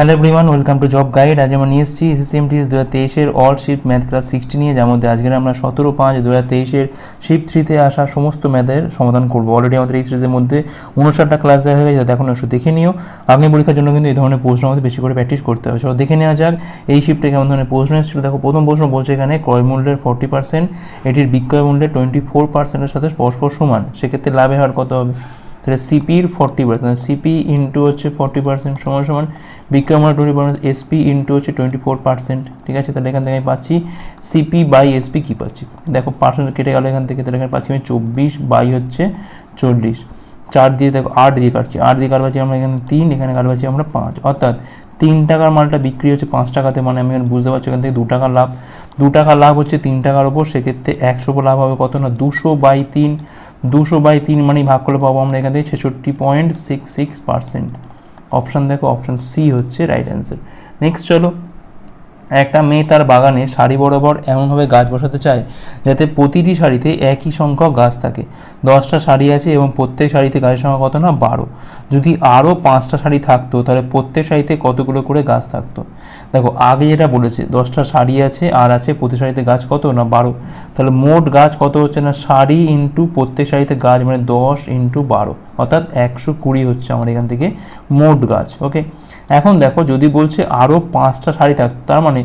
Hello everyone, welcome to job guide. আজ আমরা নিয়ে এসেছি এসএসসিএমটিএস 2023-এর অল শিফট ম্যাথ ক্লাস 60 নিয়ে, যার মধ্যে আজকের আমরা 17/5/2023-এর শিফট 3-তে আসা সমস্ত ম্যাথের সমাধান করবো। অলরেডি আমাদের এই সিরিজের মধ্যে 59টা ক্লাস দেওয়া হয়ে গেছে, দেখুন একটু দেখে নিও। আগামী পরীক্ষার জন্য কিন্তু এই ধরনের প্রশ্ন আমাদের বেশি করে প্র্যাকটিস করতে হবে। চলো দেখে নেওয়া যাক এই শিফটে কেমন ধরনের প্রশ্ন এসেছিল। দেখো, প্রথম প্রশ্ন বলছে এখানে ক্রয় মূল্যের 40% এটির বিক্রয় মূল্যের 24%-এর সাথে পরস্পর সমান, সেক্ষেত্রে লাভের হার কত হবে? তাহলে সিপির 40%, সিপি ইন্টু হচ্ছে 40% সমান সমান বিক্রয় মূল্য 20%, এসপি ইন্টু হচ্ছে 24%। ঠিক আছে, তাহলে এখান থেকে আমি পাচ্ছি সিপি বাই এসপি কী পাচ্ছি, দেখো পার্সেন্ট কেটে গেল এখান থেকে, তাহলে এখানে পাচ্ছি আমি 24 বাই হচ্ছে 40, 4 দিয়ে দেখো 8 দিয়ে কাটছি, 8 দিয়ে কাটবাচ্ছি আমরা এখানে 3, এখানে কাটবাচ্ছি আমরা 5, অর্থাৎ 3 টাকার মালটা বিক্রি হচ্ছে 5 টাকাতে, মানে আমি এখানে বুঝতে পারছি এখান থেকে 2 টাকার লাভ। 2 টাকার লাভ হচ্ছে 3 টাকার ওপর, সেক্ষেত্রে 100 লাভ হবে কত না 200/3, 200/3 মানে ভাগ করলে পাবো আমরা এখান থেকে 66.66%। অপশান দেখো, অপশান সি হচ্ছে রাইট অ্যান্সার। নেক্সট চলো, একটা মেয়ে তার বাগানে সারি বরাবর এমনভাবে গাছ বসাতে চায় যাতে প্রতিটি সারিতে একই সংখ্যক গাছ থাকে। 10টা সারি আছে এবং প্রত্যেক সারিতে গাছের সংখ্যা কত না 12। যদি আরও 5টা সারি থাকতো তাহলে প্রত্যেক সারিতে কতগুলো করে গাছ থাকতো? দেখো, আগে যেটা বলেছে 10টা সারি আছে আর আছে প্রতি সারিতে গাছ কত না 12, তাহলে মোট গাছ কত হচ্ছে না সারি ইন্টু প্রত্যেক সারিতে গাছ, মানে 10 ইন্টু 12, অর্থাৎ 120 হচ্ছে আমার এখান থেকে মোট গাছ। ওকে, এখন দেখো যদি বলছে আরও 5টা সারি থাকতো, তার মানে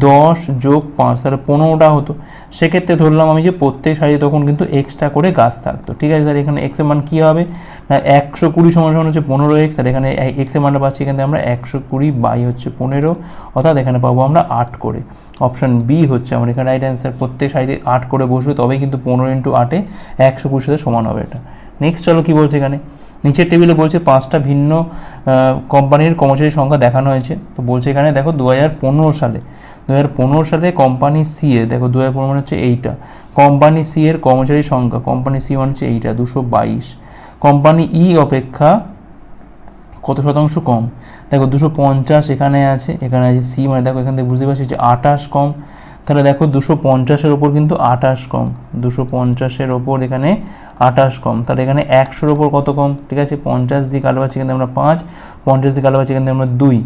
10 যোগ 5 তাহলে 15টা হতো। সেক্ষেত্রে ধরলাম আমি যে প্রত্যেক সারি তখন কিন্তু এক্সট্রা করে গাছ থাকতো। ঠিক আছে, তাহলে এখানে এক্সের মান কী হবে না 120 সমান সমান হচ্ছে 15x, আর এখানে এক্সের মানটা পাচ্ছি এখানে আমরা 120 বাই হচ্ছে 15, অর্থাৎ এখানে পাবো আমরা 8 করে। অপশান বি হচ্ছে আমার এখানে রাইট অ্যান্সার। প্রত্যেক সারিতে 8 করে বসবে, তবেই কিন্তু 15 ইন্টু 8-এ 120 সাথে সমান হবে এটা। নেক্সট চলো কী বলছে এখানে, নিচের টেবিলে বলছে 5টা ভিন্ন কোম্পানির কর্মচারীর সংখ্যা দেখানো হয়েছে। তো বলছে এখানে দেখো 2015 সালে কোম্পানি সি এর, দেখো 2015 মানে হচ্ছে এইটা, কোম্পানি সি এর কর্মচারীর সংখ্যা, কোম্পানি সি মানে হচ্ছে এইটা 222, কোম্পানি ই অপেক্ষা কত শতাংশ কম? দেখো 250 এখানে আছে, এখানে আছে সি, মানে দেখো এখান থেকে বুঝতে পারছি যে 28 কম। তাহলে দেখো 250-এর ওপর কিন্তু 28 কম, 250-এর ওপর এখানে 28 কম, তাহলে এখানে 100-এর ওপর কত কম? ঠিক আছে, 50 দিয়ে কালো পাচ্ছি কিন্তু আমরা 5, 50 দিয়ে কালো পাচ্ছি কিন্তু আমরা 2,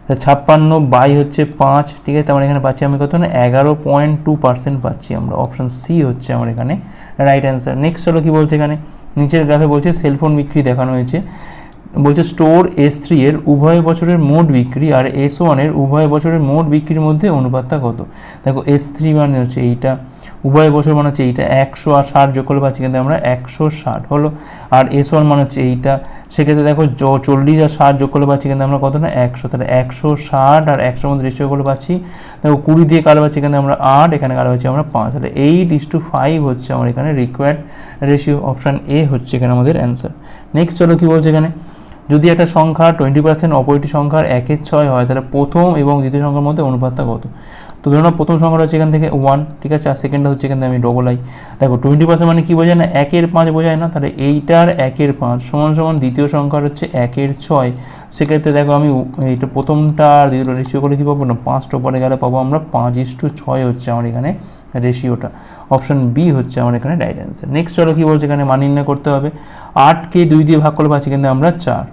56 বাই হচ্ছে 5। ঠিক আছে, তার মানে এখানে পাচ্ছি আমি কত না 11.2% পাচ্ছি আমরা। অপশান সি হচ্ছে আমার এখানে রাইট অ্যান্সার। নেক্সট হলো কী বলছে এখানে, নিচের গ্রাফে বলছে সেলফোন বিক্রি দেখানো হয়েছে। বলছে স্টোর S3 এর উভয় বছরের মোট বিক্রি আর S1 এর উভয় বছরের মোট বিক্রির মধ্যে অনুপাতটা কত? দেখো S3 মানে হচ্ছে এইটা, উভয় বছর মানে হচ্ছে এইটা, 100 আর 60 যোগ করলে পাচ্ছি কিন্তু আমরা 160 হলো, আর S1 মানে হচ্ছে এইটা, সেক্ষেত্রে দেখো 40 আর 60 যোগ করলে পাচ্ছি কিন্তু আমরা কত না 100, তাহলে 160 আর 100 মধ্যে রেশিও করলে পাচ্ছি দেখো 20 দিয়ে কালো পাচ্ছি কিন্তু আমরা 8, এখানে কালো পাচ্ছি আমরা 5, তাহলে 8:5 হচ্ছে আমার এখানে রিকোয়ার্ড রেশিও। অপশান এ হচ্ছে এখানে আমাদের অ্যান্সার। নেক্সট চলো কী বলছে এখানে, যদি একটা সংখ্যার 20% অপরটি সংখ্যার 1/6 হয় তাহলে প্রথম এবং দ্বিতীয় সংখ্যার মধ্যে অনুপাতটা কত? তো ধরুন প্রথম সংখ্যাটা হচ্ছে এখান থেকে 1, ঠিক আছে, আর সেকেন্ডটা হচ্ছে এখান থেকে আমি ডবল দেখো 20% মানে কী বোঝায় না 1/5 বোঝায় না, তাহলে এইটার 1/5 সমান সমান দ্বিতীয় সংখ্যার হচ্ছে 1/6। সেক্ষেত্রে দেখো আমি এইটা প্রথমটা আর দ্বিতীয়টা রেশিও করে কী পাবো না 5টা উপরে গেলে পাবো আমরা 5:6 হচ্ছে আমার এখানে রেশিওটা। অপশান বি হচ্ছে আমার এখানে রাইট অ্যান্সার। নেক্সট চলো কী বলছে এখানে, মান নির্ণয় করতে হবে। 8কে 2 দিয়ে ভাগ করলে পাচ্ছি কিন্তু আমরা 4,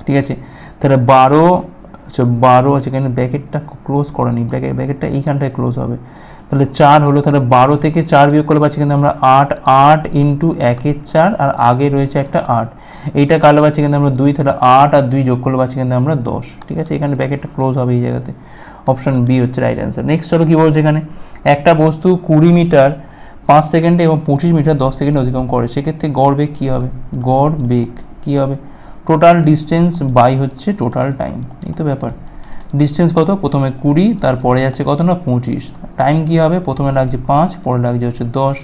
ঠিক আছে, তাহলে 12 আছে, এখানে ব্র্যাকেটটা ক্লোজ করেনি, ব্র্যাকেটটা এইখানটায় ক্লোজ হবে, তাহলে 4 হলো, তাহলে 12 থেকে 4 বিয়োগ করলে পাচ্ছি কিন্তু আমরা 8 ইন্টু 1/4, আর আগে রয়েছে একটা 8, এইটা কালো পাচ্ছি কিন্তু আমরা 2, তাহলে 8 আর 2 যোগ করলে পাচ্ছি কিন্তু আমরা 10, ঠিক আছে, এখানে ব্র্যাকেটটা ক্লোজ হবে এই জায়গাতে। অপশান বি হচ্ছে রাইট অ্যান্সার। নেক্সট চলো কী বলছে এখানে, একটা বস্তু 20 মিটার 5 সেকেন্ডে এবং 25 মিটার 10 সেকেন্ডে অতিক্রম করে, সেক্ষেত্রে গড় বেগ কী হবে? গড় বেগ কী হবে? টোটাল ডিস্টেন্স বাই হচ্ছে টোটাল টাইম, এই তো ব্যাপার। ডিস্টেন্স কত? প্রথমে 20, তারপরে আছে কত না 25, টাইম কী হবে? প্রথমে লাগছে 5, পরে লাগছে হচ্ছে 10,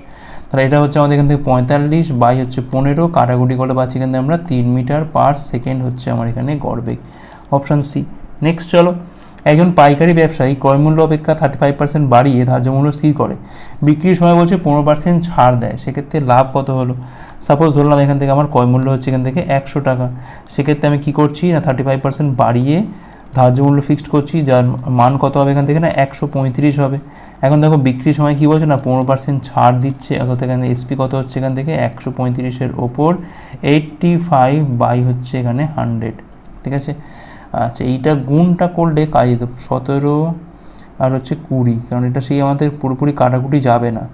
তাহলে এটা হচ্ছে আমাদের এখান থেকে 45 বাই হচ্ছে 15, কাটাকুটি করলে পাচ্ছি কিন্তু আমরা 3 মিটার পার সেকেন্ড হচ্ছে আমার এখানে গড় বেগ। Option C. নেক্সট চলো, একজন পাইকারি ব্যবসায়ী ক্রয়মূল্য অপেক্ষা 35% বাড়িয়ে ধার্য মূল্য স্থির করে, বিক্রির সময় বলছে 15% ছাড় দেয়, সেক্ষেত্রে লাভ কত হলো? সাপোজ ধরলাম এখান থেকে আমার ক্রয়মূল্য হচ্ছে এখান থেকে 100 টাকা, সেক্ষেত্রে আমি কী করছি না 35% বাড়িয়ে ধার্য মূল্য ফিক্সড করছি, যার মান কত হবে এখান থেকে না 135 হবে। এখন দেখো বিক্রির সময় কী বলছে না 15% ছাড় দিচ্ছে, অর্থাৎ এখানে এসপি কত হচ্ছে এখান থেকে 135-এর ওপর 85 বাই হচ্ছে এখানে 100, ঠিক আছে। আচ্ছা এইটা গুণটা করলে কাজে দেবো 17 আর হচ্ছে 20, কারণ এটা সেই আমাদের পুরোপুরি কাটাকুটি যাবে না।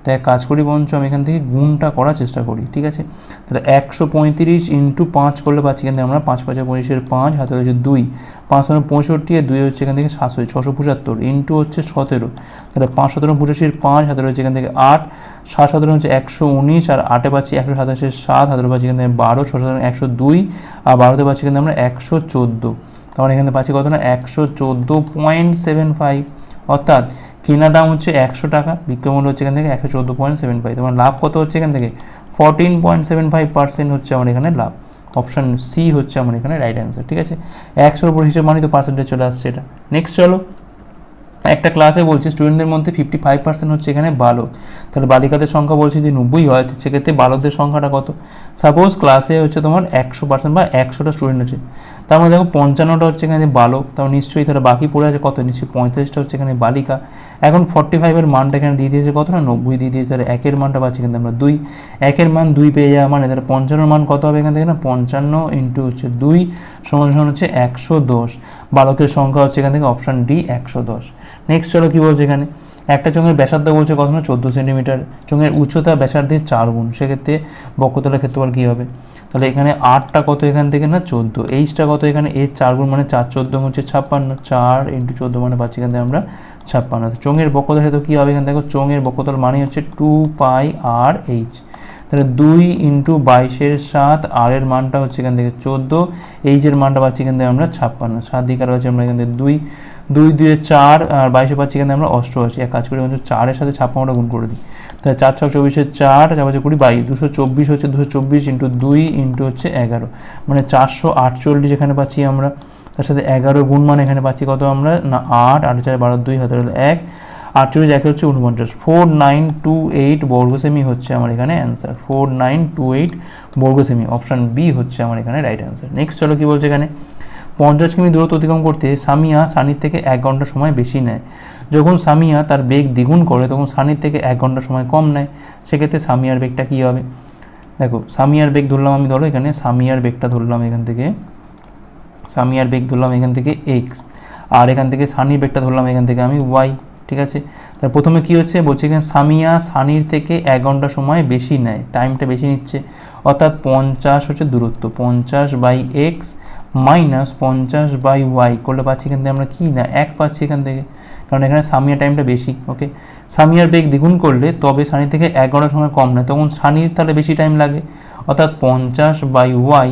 তো এক কাজ করি বরঞ্চ আমি এখান থেকে গুণটা করার চেষ্টা করি, ঠিক আছে। তাহলে 135 ইন্টু 5 করলে পাচ্ছি এখান থেকে আমরা 5 5 25 5 হাতে হচ্ছে 2, 5 65 আর 2 হচ্ছে এখান থেকে 675 ইন্টু হচ্ছে 17, তাহলে 5 17 85 5 হাতে রয়েছে এখান থেকে 8, 7 17 হচ্ছে 119 আর 8-এ পাচ্ছি 127 7 হাতে পাচ্ছি এখান থেকে 12, 6 17 102 আর 12-তে পাচ্ছি এখান থেকে আমরা 114, তখন এখানে পাচ্ছি কত না 114.75, অর্থাৎ কেনা দাম হচ্ছে 100 টাকা, বিক্রয় মূল্য হচ্ছে এখান থেকে 114.75, তোমার লাভ কত হচ্ছে এখান থেকে 14.75% হচ্ছে আমার এখানে লাভ। অপশান সি হচ্ছে আমার এখানে রাইট অ্যান্সার, ঠিক আছে। 100-এর উপর হিসেব মানে তো পার্সেন্টেজ চলে আসছে এটা। নেক্সট চলো, একটা ক্লাসে বলছে স্টুডেন্টদের মধ্যে 55% হচ্ছে এখানে বালক, তাহলে বালিকাদের সংখ্যা বলছে যে 90 হয়, সেক্ষেত্রে বালকদের সংখ্যাটা কত? সাপোজ ক্লাসে হচ্ছে তোমার 100% বা 100টা স্টুডেন্ট আছে, তার মধ্যে দেখো 55টা হচ্ছে এখানে বালক, তাও নিশ্চয়ই তাহলে বাকি পড়ে আছে কত? নিশ্চয়ই 45টা হচ্ছে এখানে বালিকা। এখন 45-এর মানটা এখানে দিয়ে দিয়েছে কত না 90 দিয়ে দিয়েছে, তাহলে 1-এর মানটা পাচ্ছি কিন্তু আমরা 2, 1-এর মান 2 পেয়ে যাওয়া মানে তাহলে 55-এর মান কত হবে এখান থেকে না 55 ইন্টু হচ্ছে 2 সমান সমান হচ্ছে 110, বালকের সংখ্যা হচ্ছে এখান থেকে অপশান ডি 110। নেক্সট চলো কী বলছে এখানে, একটা চোঙের ব্যাসার্ধ বলছে কত না 14 সেন্টিমিটার, চোঙের উচ্চতা ব্যাসার্ধের 4 গুণ, সেক্ষেত্রে বক্ষতলের ক্ষেত্রফল কী হবে? তাহলে এখানে 8টা কত এখান থেকে না 14, এইচটা কত এখানে এর 4 গুণ মানে 4 14 হচ্ছে 56, 4 ইন্টু 14 মানে পাচ্ছি এখান থেকে আমরা 56। চোঙের বক্ষতল ক্ষেত্র কী হবে এখানে দেখো, চোঙের বক্ষতল মানে হচ্ছে 2 পাই আর এইচ, তাহলে 2 ইন্টু 22-এর 7, আর এর মানটা হচ্ছে এখান থেকে 14, এইচের মানটা পাচ্ছি এখান থেকে আমরা 56, 7 দিকে আর পাচ্ছি আমরা এখান থেকে 2 2 2 4 আর 22-এ পাচ্ছি এখানে আমরা 88, এক কাজ করি 4-এর সাথে 56টা গুণ করে দিই, তাহলে 4 6 24-এর 4 4 5 20 22, 224 হচ্ছে 224 ইন্টু 2 ইন্টু হচ্ছে 11, মানে 448 এখানে পাচ্ছি আমরা, তার সাথে 11 গুণ মানে এখানে পাচ্ছি কত আমরা না 8 8 4 12 2 হাতে হলো 1, 48 1 হচ্ছে 49, 4928 বর্গ সেমি হচ্ছে আমার এখানে অ্যান্সার, 4928 বর্গ সেমি, অপশান বি হচ্ছে আমার এখানে রাইট অ্যান্সার। নেক্সট চলো কী বলছে এখানে, 50 কিমি দূরত্ব অতিক্রম করতে সামিয়া সানির থেকে 1 ঘন্টা সময় বেশি নেয়, যখন সামিয়া তার বেগ দ্বিগুণ করে তখন সানির থেকে 1 ঘন্টা সময় কম নেয়, সেক্ষেত্রে সামিয়ার বেগটা কী হবে? দেখো সামিয়ার বেগ ধরলাম আমি, ধরো এখানে সামিয়ার বেগটা ধরলাম এখান থেকে, সামিয়ার বেগ ধরলাম এখান থেকে এক্স, আর এখান থেকে সানির বেগটা ধরলাম এখান থেকে আমি ওয়াই, ঠিক আছে। তার প্রথমে কী হচ্ছে বলছে এখানে সামিয়া সানির থেকে 1 ঘন্টা সময় বেশি নেয়, টাইমটা বেশি নিচ্ছে, অর্থাৎ 50 হচ্ছে দূরত্ব, 50/x মাইনাস 50/y করলে পাচ্ছি এখান থেকে আমরা কি না 1 পাচ্ছি এখান থেকে, কারণ এখানে সামিয়ার টাইমটা বেশি, ওকে। সামিয়ার বেগ দ্বিগুণ করলে তবে সানির থেকে 1 ঘন্টা সময় কম নেয়, তখন সানির তাহলে বেশি টাইম লাগে, অর্থাৎ 50/y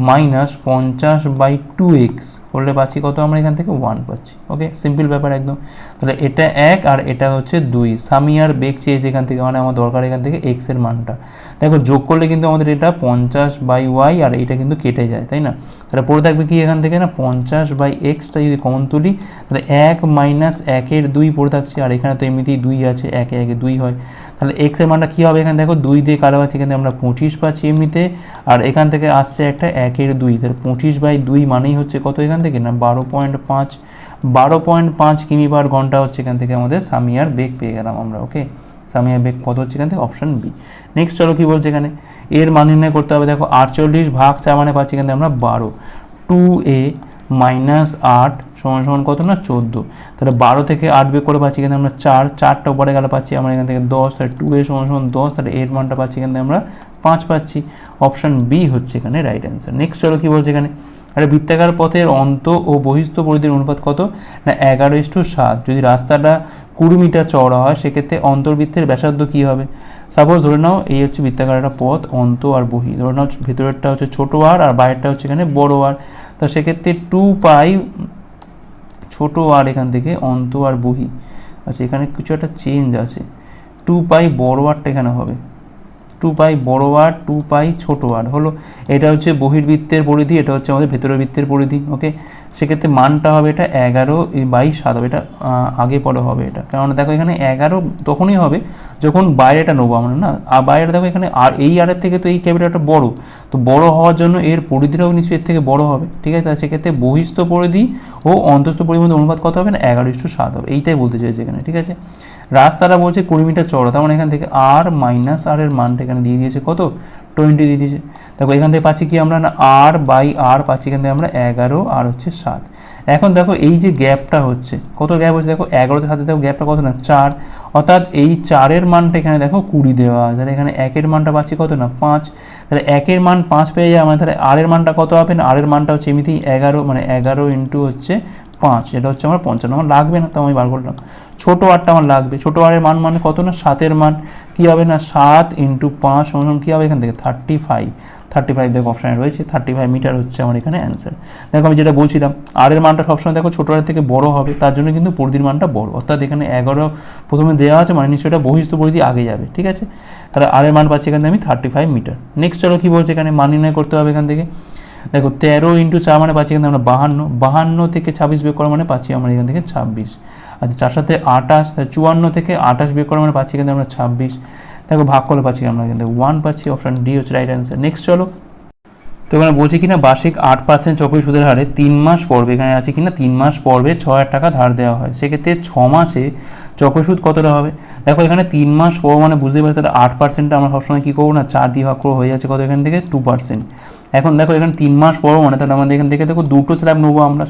মাইনাস 50/2x করলে পাচ্ছি কত আমরা এখান থেকে 1 পাচ্ছি, ওকে। সিম্পল ব্যাপার একদম। তাহলে এটা 1 আর এটা হচ্ছে 2, সামিয়ার বেগ চেয়েছে এখান থেকে, মানে আমার দরকার এখান থেকে x এর মানটা, দেখো যোগ করলে কিন্তু আমাদের এটা 50/y আর এটা কিন্তু কেটে যায়, তাই না। তাহলে পড়ে থাকবে কি এখান থেকে না 50/xটা যদি কমন তুলি তাহলে 1 মাইনাস 1-এর 2 পড়ে থাকছে, আর এখানে তো এমনিতেই 2 আছে, 1 1 2 হয়, তাহলে x এর মানটা কী হবে এখানে দেখো 2 দিয়ে কাটা পাচ্ছি এখানে আমরা 25 পাচ্ছি এমনিতে, আর এখান থেকে আসছে একটা 1-এর 2, তাহলে 25/2 মানেই হচ্ছে কত এখান থেকে না 12.5, 12.5 কিমি/ঘন্টা হচ্ছে এখান থেকে আমাদের সামিয়ার বেগ পেয়ে গেলাম আমরা, ওকে। সামিয়ার বেগ কত হচ্ছে এখান থেকে অপশান বি। নেক্সট চলো কী বলছে এখানে, এর মান নির্ণয় করতে হবে, দেখো 48/4 মানে পাচ্ছি এখান থেকে আমরা 12, 2a মাইনাস 8 সমান সমান কত না 14, তাহলে 12 থেকে 8 বের করে পাচ্ছি এখানে আমরা 4, 4টা উপরে গেলে পাচ্ছি আমরা এখান থেকে 10, তাহলে 2a সমান সমান 10, তাহলে এর মানটা পাচ্ছি এখান থেকে আমরা 5 পাচ্ছি, অপশান বি হচ্ছে এখানে রাইট অ্যান্সার। নেক্সট চলো কী বলছে এখানে, একটা বৃত্তাকার পথের অন্ত ও বহিস্থ পরিধির অনুপাত কত না 11:7, যদি রাস্তাটা 20 মিটার চওড়া হয় সেক্ষেত্রে অন্তর্বৃত্তের ব্যাসার্ধ কী হবে? সাপোজ ধরে নাও এই হচ্ছে বৃত্তাকার একটা পথ, অন্ত আর বহি, ধরে নাও ভেতরেরটা হচ্ছে ছোটো আর আর বাইরেরটা হচ্ছে এখানে বড় আর, তো সেক্ষেত্রে 2 পাই ছোটো আর এখান থেকে অন্ত আর বহি, আচ্ছা এখানে কিছু একটা চেঞ্জ আছে, 2 পাই বড় আরটা এখানে হবে, 2 পাই বড় আর 2 পাই ছোটো আর হলো, এটা হচ্ছে বহির্বৃত্তের পরিধি, এটা হচ্ছে আমাদের ভেতরের বৃত্তের পরিধি, ওকে। সেক্ষেত্রে মানটা হবে এটা 11/7 হবে, এটা আগে পরে হবে এটা, কারণ দেখো এখানে 11 তখনই হবে যখন বাইরেটা নেবো আমরা না, আর বাইরে দেখো এখানে আর এই আরের থেকে তো এই ক্যাপিটালটা বড়, তো বড় হওয়ার জন্য এর পরিধিটাও নিশ্চয়ই এর থেকে বড় হবে, ঠিক আছে। তাহলে সেক্ষেত্রে বহিস্থ পরিধি ও অন্তস্থ পরিধির মধ্যে অনুপাত কত হবে না 11:7 হবে, এইটাই বলতে চাইছে এখানে, ঠিক আছে। রাস্তাটা বলছে 20 মিটার চওড়া, তার মানে এখান থেকে আর মাইনাস আর এর মানটা এখানে দিয়ে দিয়েছে কত, 20 দিয়ে দিয়েছে। দেখো এখান থেকে পাচ্ছি কি আমরা, না আর বাই আর পাচ্ছি এখান থেকে আমরা 11 আর হচ্ছে 7। এখন দেখো এই যে গ্যাপটা হচ্ছে, কত গ্যাপ হচ্ছে দেখো, 11-তে সাথে দেখো গ্যাপটা কত না 4, অর্থাৎ এই 4-এর মানটা এখানে দেখো 20 দেওয়া আছে, তাহলে এখানে 1-এর মানটা পাচ্ছি কত না 5, তাহলে 1-এর মান 5 পেয়ে যায় মানে, তাহলে আর-এর মানটা কত হবে না, আর-এর মানটা হচ্ছে এমনিতেই 11, মানে 11 ইন্টু হচ্ছে 5, এটা হচ্ছে আমার 55, আমার লাগবে না তো আমি বার করলাম। ছোটো আরটা আমার লাগবে, ছোটো আরের মান মানে কত না 7-এর মান, কী হবে না 7 ইন্টু 5 সমান কী হবে এখান থেকে 35 দেখো অপশানে রয়েছে, 35 মিটার হচ্ছে আমার এখানে অ্যান্সার। দেখো আমি যেটা বলছিলাম আর এর মানটা সবসময় দেখো ছোটো আর থেকে বড় হবে, তার জন্য কিন্তু পরিধির মানটা বড়, অর্থাৎ এখানে 11 প্রথমে দেওয়া আছে মানে নিশ্চয়ই এটা বহিস্থ পরিধি আগে যাবে, ঠিক আছে। তাহলে আর এর মান পাচ্ছি এখান থেকে আমি 35 মিটার। নেক্সট চলো কী বলছে এখানে, মান নির্ণয় করতে হবে এখান থেকে। দেখো 13 ইন্টু 4 মানে পাচ্ছি এখান থেকে আমরা 52 থেকে 26 বের করা মানে পাচ্ছি আমরা এখান থেকে 26। আচ্ছা 4 সাথে 28, 54 থেকে 28 বের করা মানে পাচ্ছি এখান থেকে আমরা 26। দেখো ভাগ করলে পাচ্ছি আমরা এখান থেকে 1 পাচ্ছি, অপশান ডি হচ্ছে রাইট অ্যান্সার। নেক্সট চলো, তো এখানে বলছি কিনা বার্ষিক 8% চক্রবৃদ্ধি সুদের হারে 3 মাস পর্বে, এখানে আছে কিনা 3 মাস পর্বে 6,000 টাকা ধার দেওয়া হয়, সেক্ষেত্রে 6 মাসে চক্রবৃদ্ধি সুদ কতটা হবে। দেখো এখানে 3 মাস পর্ব মানে বুঝতে পারছি, তাহলে 8%টা আমরা সবসময় কী করবো না 4 দিয়ে ভাগ করে হয়ে যাচ্ছে কত এখান থেকে 2%। এখন দেখো এখানে 3 মাস পর্ব মানে তাহলে আমাদের এখান থেকে দেখো দুটো স্ল্যাব নেবো আমরা,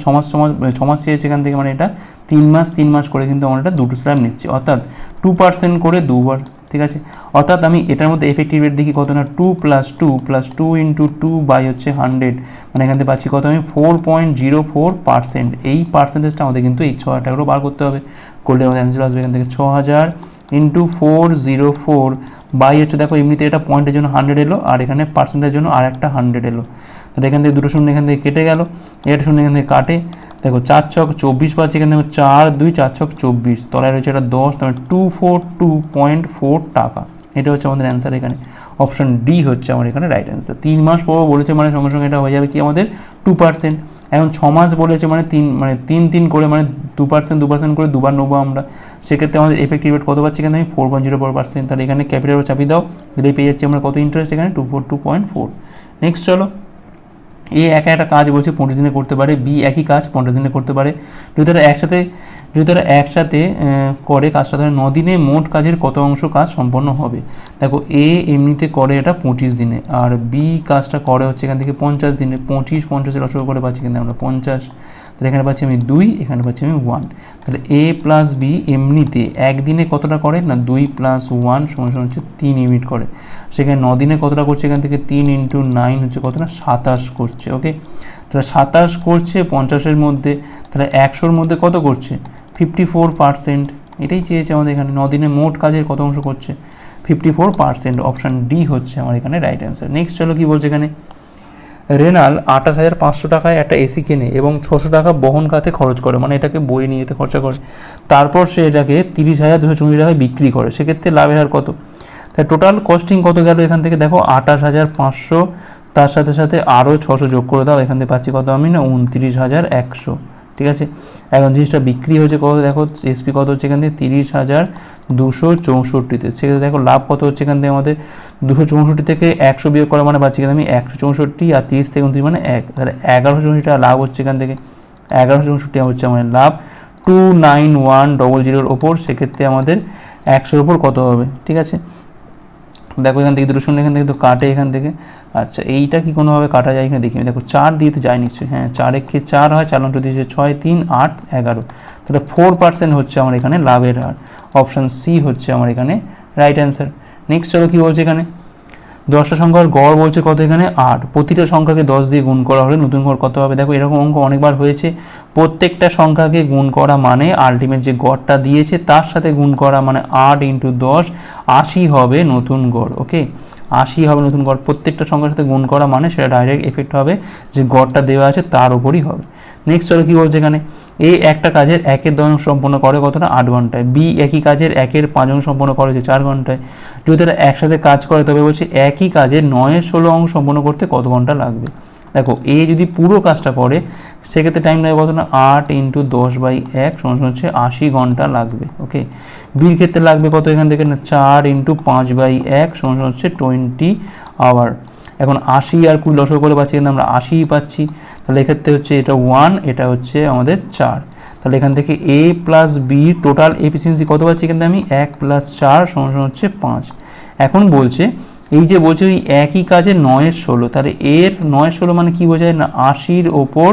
ছমাস চেয়েছে এখান থেকে, মানে এটা 3 মাস করে কিন্তু আমরা এটা দুটো স্ল্যাব নিচ্ছি, অর্থাৎ 2% করে দুবার, ঠিক আছে। অর্থাৎ আমি এটার মধ্যে এফেক্টিভ রেট দেখি কত না 2 + 2 ইন্টু 2 বাই হচ্ছে 100, মানে এখান থেকে পাচ্ছি কত আমি 4.04%। এই পার্সেন্টেজটা আমাদের কিন্তু এই 6,000 টাকারও বার করতে হবে, করলে আমাদের অ্যান্সার আসবে এখান থেকে 6,000 ইন্টু 404 বাই হচ্ছে দেখো এমনিতে এটা পয়েন্টের জন্য 100 এলো, আর এখানে পার্সেন্টের জন্য আর একটা 100 এলো, তাহলে এখান থেকে দুটো শূন্য এখান থেকে কেটে গেল, এটা শূন্য এখান থেকে কাটে, দেখো 4 ছক 24 পাচ্ছি এখান থেকে 4 2 4 ছক 24, তলায় রয়েছে এটা 10, তাহলে 242.4 টাকা, এটা হচ্ছে আমাদের অ্যান্সার এখানে। অপশন ডি হচ্ছে আমার এখানে রাইট অ্যান্সার। 3 মাস পর বলেছে মানে সঙ্গে সঙ্গে এটা হয়ে যাবে কি আমাদের 2%। এখন 6 মাস বলেছে মানে 3 করে মানে 2% করে দুবার নেবো আমরা, সেক্ষেত্রে আমাদের এফেক্টিভ রেট কত পাচ্ছি এখানে আমি 4.04%। তাহলে এখানে ক্যাপিটাল চাপি দাও, দিলেই পেয়ে যাচ্ছি আমরা কত ইন্টারেস্ট এখানে 242.4। নেক্সট চলো, এ একা একটা কাজ বলছে 15 দিনে করতে পারে, বি একই কাজ 15 দিনে করতে পারে, যদি তারা একসাথে করে কাজটা, তাহলে 9 দিনে মোট কাজের কত অংশ কাজ সম্পন্ন হবে। দেখো এ এমনিতে করে এটা 25 দিনে, আর বি কাজটা করে হচ্ছে এখান থেকে 50 দিনে, 50-50 লসক করে পাচ্ছি কিন্তু আমরা 50, তাহলে এখানে পাচ্ছি আমি 2, এখানে পাচ্ছি আমি 1, তাহলে এ প্লাস বি এমনিতে একদিনে কতটা করে না 2 + 1 = হচ্ছে 3 ইউনিট করে, সেখানে 9 দিনে কতটা করছে এখান থেকে 3 × 9 হচ্ছে কত না 27 করছে, ওকে। তাহলে 27 করছে 50-এর মধ্যে, তাহলে 100-র মধ্যে কত করছে 54%, এটাই চেয়েছে আমাদের এখানে। 9 দিনে মোট কাজের কত অংশ করছে 54%, অপশান ডি হচ্ছে আমার এখানে রাইট অ্যান্সার। নেক্সট চলো কি বলছে এখানে, রেনাল 28,500 টাকায় একটা এসি কেনে এবং 600 টাকা বহন খাতে খরচ করে, মানে এটাকে বয়ে নিয়ে যেতে খরচা করে, তারপর সে এটাকে 30,240 টাকায় বিক্রি করে, সেক্ষেত্রে লাভের হার কত। তাই টোটাল কস্টিং কত গেল এখান থেকে দেখো 28,500, তার সাথে সাথে আরও 600 যোগ করে দাও, এখান থেকে পাচ্ছি কত আমি না 29,100, ঠিক আছে। এখন জিনিসটা বিক্রি হয়েছে কত দেখো, এসপি কত হচ্ছে এখান থেকে 30,264-তে, সেক্ষেত্রে দেখো লাভ কত হচ্ছে এখান থেকে আমাদের 264 থেকে 100 বিয়োগ করা মানে পাচ্ছি আমি 164, আর 30 থেকে 29 মানে 1, তাহলে 1164 টাকা লাভ হচ্ছে এখান থেকে, 1164 হচ্ছে আমাদের লাভ 29100-এর ওপর, সেক্ষেত্রে আমাদের 100-র ওপর কত হবে, ঠিক আছে। দেখো এখান থেকে দুটো শূন্য এখান থেকে তো কাটে এখান থেকে, আচ্ছা এইটা কি কোনোভাবে কাটা যায় এখানে দেখি, দেখো 4 দিয়ে তো যায় নিশ্চয়ই, হ্যাঁ 4 একে 4 হয়, 4 × 2 = 6, 3 8 11, তাহলে 4% হচ্ছে আমার এখানে লাভের হার, অপশান সি হচ্ছে আমার এখানে রাইট অ্যান্সার। নেক্সট চলো কি বলছে এখানে, 10টা সংখ্যার গড় বলছে কত এখানে 8, প্রতিটা সংখ্যাকে 10 দিয়ে গুণ করা হলে নতুন গড় কত হবে। দেখো এরকম অঙ্ক অনেকবার হয়েছে, প্রত্যেকটা সংখ্যাকে গুণ করা মানে আলটিমেট যে গড়টা দিয়েছে তার সাথে গুণ করা মানে 8 × 10 80 হবে নতুন গড়, ওকে 80 হবে নতুন গড়, প্রত্যেকটা সংখ্যার সাথে গুণ করা মানে সেটা ডাইরেক্ট এফেক্ট হবে যে গড়টা দেওয়া আছে তার উপরই হবে। নেক্সট চলো কি বলছে এখানে, এ একটা কাজের 1/10 অংশ সম্পন্ন করে কতটা 8 ঘন্টায়, বি একই কাজের 1/5 অংশ সম্পন্ন করে হচ্ছে 4 ঘন্টায়, যদি তারা একসাথে কাজ করে তবে বলছে একই কাজের 9/16 অংশ সম্পন্ন করতে কত ঘন্টা লাগবে। দেখো এ যদি পুরো কাজটা করে সেক্ষেত্রে টাইম লাগবে কত না 8 × 10/1 = হচ্ছে 80 ঘন্টা লাগবে, ওকে। বির ক্ষেত্রে লাগবে কত এখান থেকে না 4 × 5/1 = হচ্ছে 20 আওয়ার। এখন 80 আর 20 লসগু করে পাচ্ছি কিন্তু আমরা 80 পাচ্ছি, তাহলে এক্ষেত্রে হচ্ছে এটা 1, এটা হচ্ছে আমাদের 4, তাহলে এখান থেকে এ প্লাস বি টোটাল এফিসিয়েন্সি কত পাচ্ছি এখান থেকে আমি 1 + 4 = হচ্ছে 5। এখন বলছে এই যে বলছে ওই একই কাজে 9/16, তাহলে এর 9/16 মানে কি বোঝায় না 80-র ওপর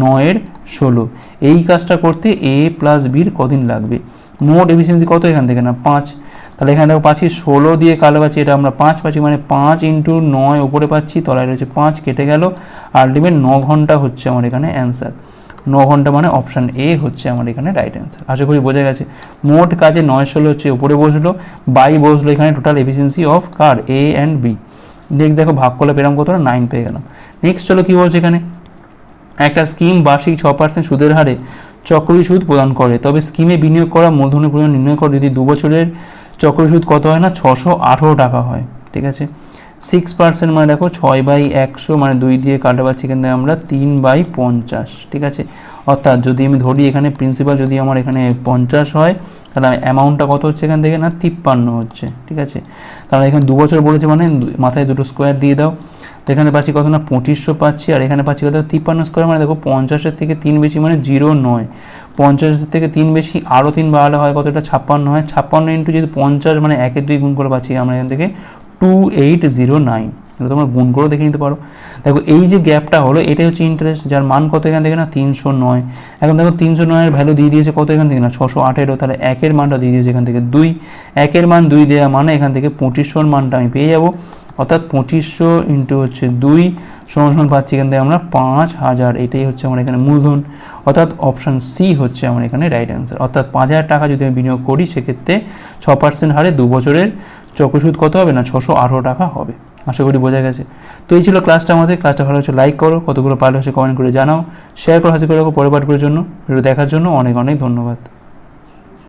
9/16। এই কাজটা করতে এ প্লাস বির কদিন লাগবে, মোট এফিসিয়েন্সি কত এখান থেকে না 5। তাহলে এখানে দেখো পাচ্ছি 16 দিয়ে কালো পাচ্ছি, এটা আমরা 5 পাচ্ছি, মানে 5 × 9 উপরে পাচ্ছি, তলায় রয়েছে 5, কেটে গেল। আলটিমেট 9 ঘন্টা হচ্ছে আমার এখানে অ্যান্সার। 9 ঘন্টা মানে অপশান এ হচ্ছে আমার এখানে রাইট অ্যান্সার। আশা করি বোঝা গেছে। মোট কাজে 9/16 হচ্ছে উপরে বসলো, বাই বসলো এখানে total efficiency of car A and B. Next দেখো ভাগ করলে পেলাম কত না 9 পেয়ে গেলাম। নেক্সট চলো কী বলছে এখানে, একটা স্কিম বার্ষিক 6% সুদের হারে চক্রবৃদ্ধি সুদ প্রদান করে, তবে স্কিমে বিনিয়োগ করা মূলধনের পরিমাণ নির্ণয় করে যদি 2 বছরের চক্রবৃদ্ধি সুদ কত হয় না 618 টাকা হয়। ঠিক আছে, 6% মানে দেখো 6/100 মানে 2 দিয়ে কাটা পাচ্ছি এখান থেকে আমরা 3/50। ঠিক আছে, অর্থাৎ যদি আমি ধরি এখানে প্রিন্সিপাল যদি আমার এখানে 50 হয়, তাহলে অ্যামাউন্টটা কত হচ্ছে এখান থেকে না 53 হচ্ছে। ঠিক আছে, তাহলে এখানে 2 বছর বলেছে মানে মাথায় দুটো স্কোয়ার দিয়ে দাও। তো এখানে পাচ্ছি কত না 2500 পাচ্ছি, আর এখানে পাচ্ছি কত 53 স্কোয়ার মানে দেখো 50-এর থেকে 3 বেশি মানে 0 নয়, 50-এর থেকে 3 বেশি আরও 3 বাড়ালে হয় কতটা 56 হয়, 56 ইন্টু যদি 50 মানে 1-এর 2 গুণ করে পাচ্ছি আমরা এখান থেকে 2809। এটা তোমরা গুণ করে দেখে নিতে পারো। দেখো এই যে গ্যাপটা হলো এটাই হচ্ছে ইন্টারেস্ট, যার মান কত এখান থেকে না 309। এখন দেখো 309-এর ভ্যালু দিয়ে দিয়েছে কত এখান থেকে না 618, তাহলে 1-এর মানটা দিয়ে দিয়েছে এখান থেকে 2, 1-এর মান 2 দেওয়া মানে এখান থেকে 2500-এর মানটা আমি পেয়ে যাবো, অর্থাৎ 2500 ইন্টু হচ্ছে 2 সমান পাচ্ছি এখান থেকে আমরা 5000। এটাই হচ্ছে আমার এখানে মূলধন, অর্থাৎ অপশান সি হচ্ছে আমার এখানে রাইট অ্যান্সার। অর্থাৎ 5000 টাকা যদি আমি বিনিয়োগ করি সেক্ষেত্রে 6% হারে 2 বছরের চক্রসুদ কত হবে না 618 টাকা হবে। আশা করি বোঝা গেছে। তো এই ছিল ক্লাসটা আমাদের। ক্লাসটা ভালো হচ্ছে লাইক করো, কতগুলো পারলে হচ্ছে কমেন্ট করে জানাও, শেয়ার করো, হাসি করে রাখো পরের পাঠগুলোর জন্য। ভিডিও দেখার জন্য অনেক অনেক ধন্যবাদ।